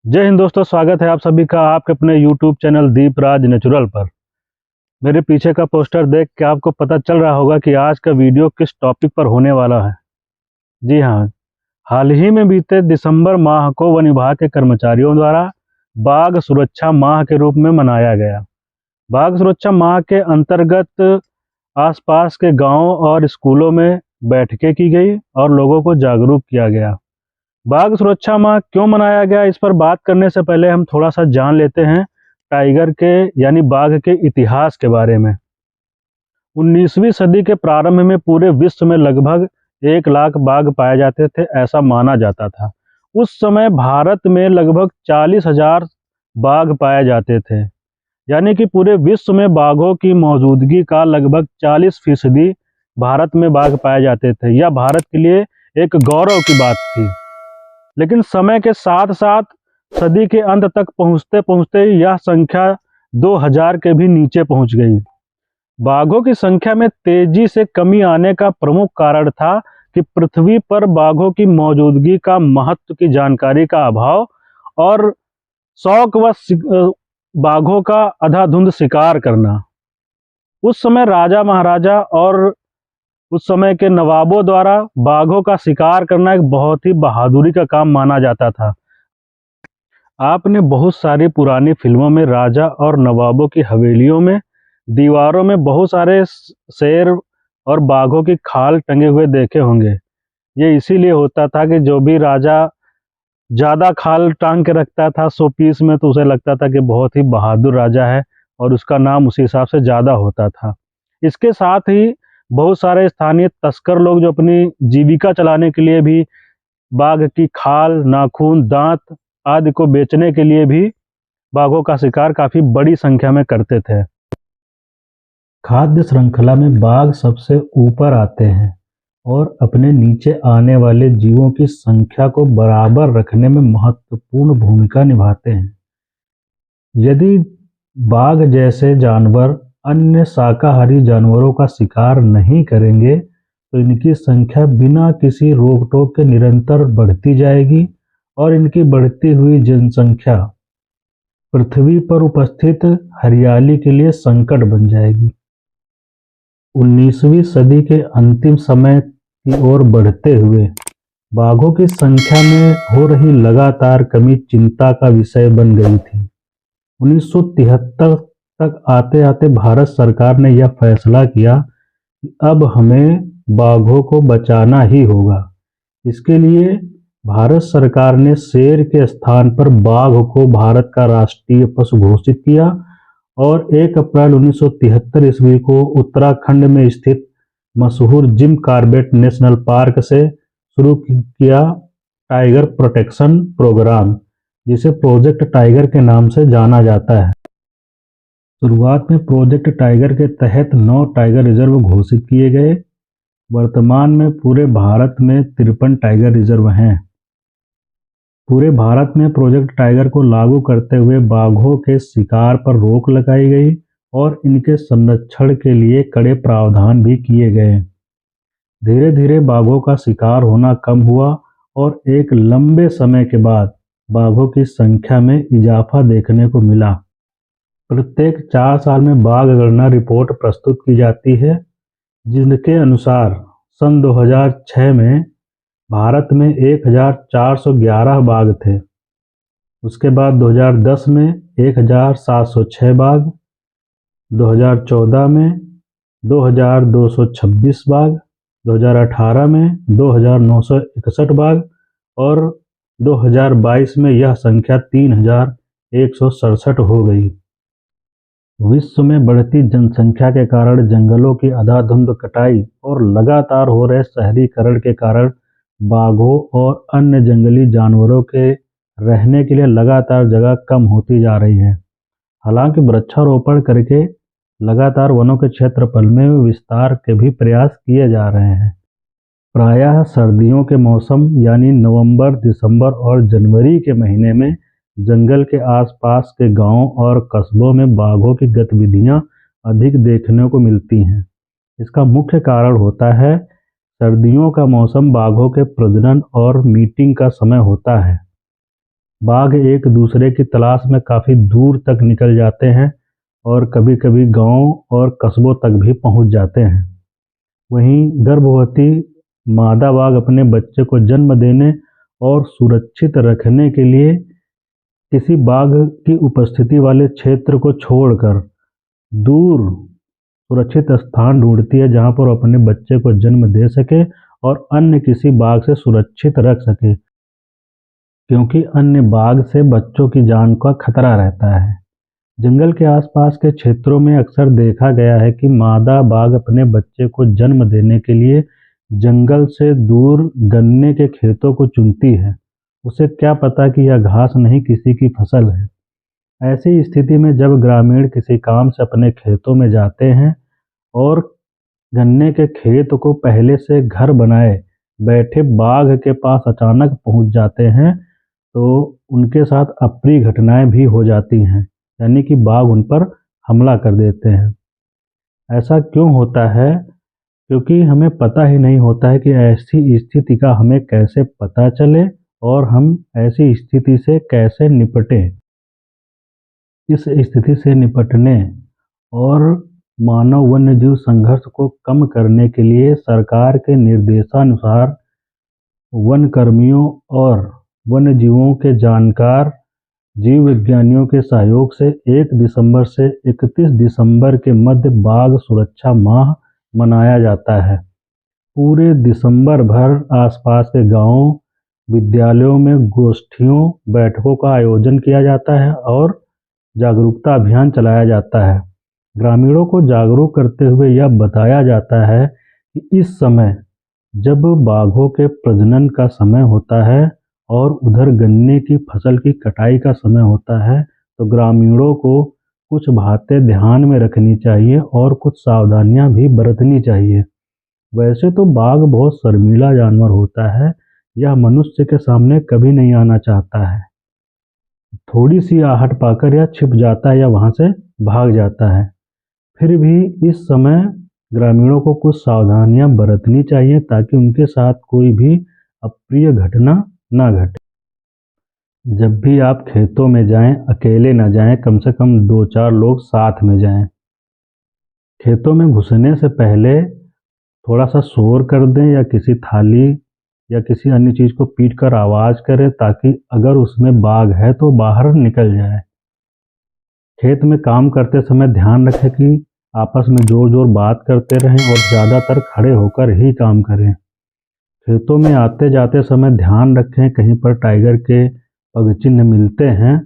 जय हिंद दोस्तों, स्वागत है आप सभी का आपके अपने YouTube चैनल दीप राज नेचुरल पर। मेरे पीछे का पोस्टर देख के आपको पता चल रहा होगा कि आज का वीडियो किस टॉपिक पर होने वाला है। जी हाँ, हाल ही में बीते दिसंबर माह को वन विभाग के कर्मचारियों द्वारा बाघ सुरक्षा माह के रूप में मनाया गया। बाघ सुरक्षा माह के अंतर्गत आसपास के गाँव और स्कूलों में बैठकें की गई और लोगों को जागरूक किया गया। बाघ सुरक्षा माह क्यों मनाया गया, इस पर बात करने से पहले हम थोड़ा सा जान लेते हैं टाइगर के यानी बाघ के इतिहास के बारे में। 19वीं सदी के प्रारंभ में पूरे विश्व में लगभग 1 लाख बाघ पाए जाते थे, ऐसा माना जाता था। उस समय भारत में लगभग 40,000 बाघ पाए जाते थे, यानी कि पूरे विश्व में बाघों की मौजूदगी का लगभग 40% भारत में बाघ पाए जाते थे। यह भारत के लिए एक गौरव की बात थी। लेकिन समय के साथ साथ सदी के अंत तक पहुंचते पहुंचते यह संख्या 2000 के भी नीचे पहुंच गई। बाघों की संख्या में तेजी से कमी आने का प्रमुख कारण था कि पृथ्वी पर बाघों की मौजूदगी का महत्व की जानकारी का अभाव और शौक व बाघों का अंधाधुंध शिकार करना। उस समय राजा महाराजा और उस समय के नवाबों द्वारा बाघों का शिकार करना एक बहुत ही बहादुरी का काम माना जाता था। आपने बहुत सारी पुरानी फिल्मों में राजा और नवाबों की हवेलियों में दीवारों में बहुत सारे शेर और बाघों की खाल टंगे हुए देखे होंगे। ये इसीलिए होता था कि जो भी राजा ज़्यादा खाल टांग के रखता था शो पीस में, तो उसे लगता था कि बहुत ही बहादुर राजा है और उसका नाम उसी हिसाब से ज़्यादा होता था। इसके साथ ही बहुत सारे स्थानीय तस्कर लोग जो अपनी जीविका चलाने के लिए भी बाघ की खाल, नाखून, दांत आदि को बेचने के लिए भी बाघों का शिकार काफी बड़ी संख्या में करते थे। खाद्य श्रृंखला में बाघ सबसे ऊपर आते हैं और अपने नीचे आने वाले जीवों की संख्या को बराबर रखने में महत्वपूर्ण भूमिका निभाते हैं। यदि बाघ जैसे जानवर अन्य शाकाहारी जानवरों का शिकार नहीं करेंगे तो इनकी संख्या बिना किसी रोक टोक के निरंतर बढ़ती जाएगी और इनकी बढ़ती हुई जनसंख्या पृथ्वी पर उपस्थित हरियाली के लिए संकट बन जाएगी। 19वीं सदी के अंतिम समय की ओर बढ़ते हुए बाघों की संख्या में हो रही लगातार कमी चिंता का विषय बन गई थी। 1973 तक आते आते भारत सरकार ने यह फैसला किया कि अब हमें बाघों को बचाना ही होगा। इसके लिए भारत सरकार ने शेर के स्थान पर बाघ को भारत का राष्ट्रीय पशु घोषित किया और 1 अप्रैल 1973 ईस्वी को उत्तराखंड में स्थित मशहूर जिम कॉर्बेट नेशनल पार्क से शुरू किया टाइगर प्रोटेक्शन प्रोग्राम, जिसे प्रोजेक्ट टाइगर के नाम से जाना जाता है। शुरुआत में प्रोजेक्ट टाइगर के तहत 9 टाइगर रिजर्व घोषित किए गए। वर्तमान में पूरे भारत में 53 टाइगर रिजर्व हैं। पूरे भारत में प्रोजेक्ट टाइगर को लागू करते हुए बाघों के शिकार पर रोक लगाई गई और इनके संरक्षण के लिए कड़े प्रावधान भी किए गए। धीरे धीरे बाघों का शिकार होना कम हुआ और एक लंबे समय के बाद बाघों की संख्या में इजाफा देखने को मिला। प्रत्येक 4 साल में बाघ गणना रिपोर्ट प्रस्तुत की जाती है, जिनके अनुसार सन 2006 में भारत में 1411 बाघ थे। उसके बाद 2010 में 1706 बाघ, 2014 में 2226 बाघ, 2018 में 2961 बाघ और 2022 में यह संख्या 3167 हो गई। विश्व में बढ़ती जनसंख्या के कारण जंगलों की अंधाधुंध कटाई और लगातार हो रहे शहरीकरण के कारण बाघों और अन्य जंगली जानवरों के रहने के लिए लगातार जगह कम होती जा रही है। हालांकि वृक्षारोपण करके लगातार वनों के क्षेत्रफल में विस्तार के भी प्रयास किए जा रहे हैं। प्रायः सर्दियों के मौसम यानी नवंबर, दिसंबर और जनवरी के महीने में जंगल के आसपास के गांवों और कस्बों में बाघों की गतिविधियां अधिक देखने को मिलती हैं। इसका मुख्य कारण होता है सर्दियों का मौसम बाघों के प्रजनन और मीटिंग का समय होता है। बाघ एक दूसरे की तलाश में काफ़ी दूर तक निकल जाते हैं और कभी कभी गांव और कस्बों तक भी पहुंच जाते हैं। वहीं गर्भवती मादा बाघ अपने बच्चे को जन्म देने और सुरक्षित रखने के लिए किसी बाघ की उपस्थिति वाले क्षेत्र को छोड़कर दूर सुरक्षित स्थान ढूंढती है, जहां पर वो अपने बच्चे को जन्म दे सके और अन्य किसी बाघ से सुरक्षित रख सके, क्योंकि अन्य बाघ से बच्चों की जान का खतरा रहता है। जंगल के आसपास के क्षेत्रों में अक्सर देखा गया है कि मादा बाघ अपने बच्चे को जन्म देने के लिए जंगल से दूर गन्ने के खेतों को चुनती है। उसे क्या पता कि यह घास नहीं किसी की फसल है। ऐसी स्थिति में जब ग्रामीण किसी काम से अपने खेतों में जाते हैं और गन्ने के खेत को पहले से घर बनाए बैठे बाघ के पास अचानक पहुंच जाते हैं, तो उनके साथ अप्रिय घटनाएं भी हो जाती हैं, यानी कि बाघ उन पर हमला कर देते हैं। ऐसा क्यों होता है? क्योंकि हमें पता ही नहीं होता है कि ऐसी स्थिति का हमें कैसे पता चले और हम ऐसी स्थिति से कैसे निपटें। इस स्थिति से निपटने और मानव वन्यजीव संघर्ष को कम करने के लिए सरकार के निर्देशानुसार वन कर्मियों और वन्यजीवों के जानकार जीव विज्ञानियों के सहयोग से 1 दिसंबर से 31 दिसंबर के मध्य बाघ सुरक्षा माह मनाया जाता है। पूरे दिसंबर भर आसपास के गांवों, विद्यालयों में गोष्ठियों, बैठकों का आयोजन किया जाता है और जागरूकता अभियान चलाया जाता है। ग्रामीणों को जागरूक करते हुए यह बताया जाता है कि इस समय जब बाघों के प्रजनन का समय होता है और उधर गन्ने की फसल की कटाई का समय होता है, तो ग्रामीणों को कुछ बातें ध्यान में रखनी चाहिए और कुछ सावधानियां भी बरतनी चाहिए। वैसे तो बाघ बहुत शर्मीला जानवर होता है, यह मनुष्य के सामने कभी नहीं आना चाहता है। थोड़ी सी आहट पाकर यह छिप जाता है या वहां से भाग जाता है। फिर भी इस समय ग्रामीणों को कुछ सावधानियां बरतनी चाहिए ताकि उनके साथ कोई भी अप्रिय घटना ना घटे। जब भी आप खेतों में जाएं, अकेले ना जाएं, कम से कम 2-4 लोग साथ में जाएं। खेतों में घुसने से पहले थोड़ा सा शोर कर दें या किसी थाली या किसी अन्य चीज़ को पीट कर आवाज़ करें, ताकि अगर उसमें बाघ है तो बाहर निकल जाए। खेत में काम करते समय ध्यान रखें कि आपस में जोर जोर बात करते रहें और ज़्यादातर खड़े होकर ही काम करें। खेतों में आते जाते समय ध्यान रखें, कहीं पर टाइगर के पगचिन्ह मिलते हैं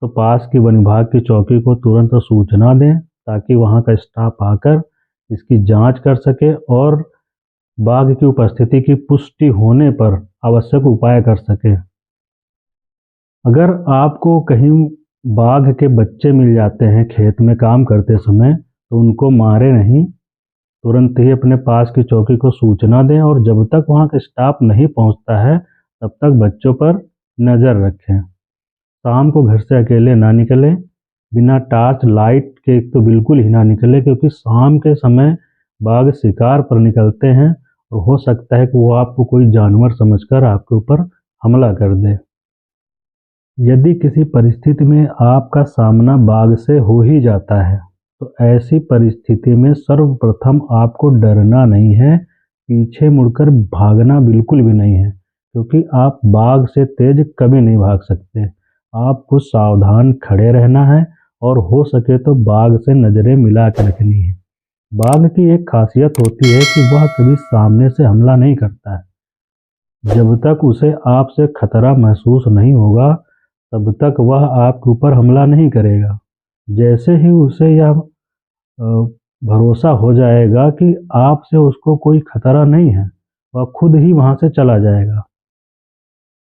तो पास की वन विभाग की चौकी को तुरंत सूचना दें, ताकि वहां का स्टाफ आकर इसकी जांच कर सके और बाघ की उपस्थिति की पुष्टि होने पर आवश्यक उपाय कर सके। अगर आपको कहीं बाघ के बच्चे मिल जाते हैं खेत में काम करते समय, तो उनको मारे नहीं, तुरंत ही अपने पास की चौकी को सूचना दें और जब तक वहां का स्टाफ नहीं पहुंचता है तब तक बच्चों पर नज़र रखें। शाम को घर से अकेले ना निकलें, बिना टॉर्च लाइट के तो बिल्कुल ही ना निकलें, क्योंकि शाम के समय बाघ शिकार पर निकलते हैं और हो सकता है कि वो आपको कोई जानवर समझकर आपके ऊपर हमला कर दे। यदि किसी परिस्थिति में आपका सामना बाघ से हो ही जाता है, तो ऐसी परिस्थिति में सर्वप्रथम आपको डरना नहीं है, पीछे मुड़कर भागना बिल्कुल भी नहीं है, क्योंकि आप बाघ से तेज कभी नहीं भाग सकते। आपको सावधान खड़े रहना है और हो सके तो बाघ से नज़रें मिला के रखनी है। बाघ की एक खासियत होती है कि वह कभी सामने से हमला नहीं करता है। जब तक उसे आपसे खतरा महसूस नहीं होगा, तब तक वह आपके ऊपर हमला नहीं करेगा। जैसे ही उसे यह भरोसा हो जाएगा कि आपसे उसको कोई खतरा नहीं है, वह खुद ही वहां से चला जाएगा।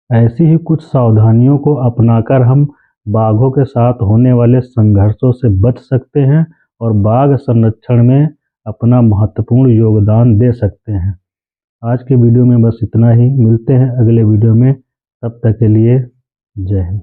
ऐसी ही कुछ सावधानियों को अपनाकर हम बाघों के साथ होने वाले संघर्षों से बच सकते हैं और बाघ संरक्षण में अपना महत्वपूर्ण योगदान दे सकते हैं। आज के वीडियो में बस इतना ही। मिलते हैं अगले वीडियो में, तब तक के लिए जय हिंद।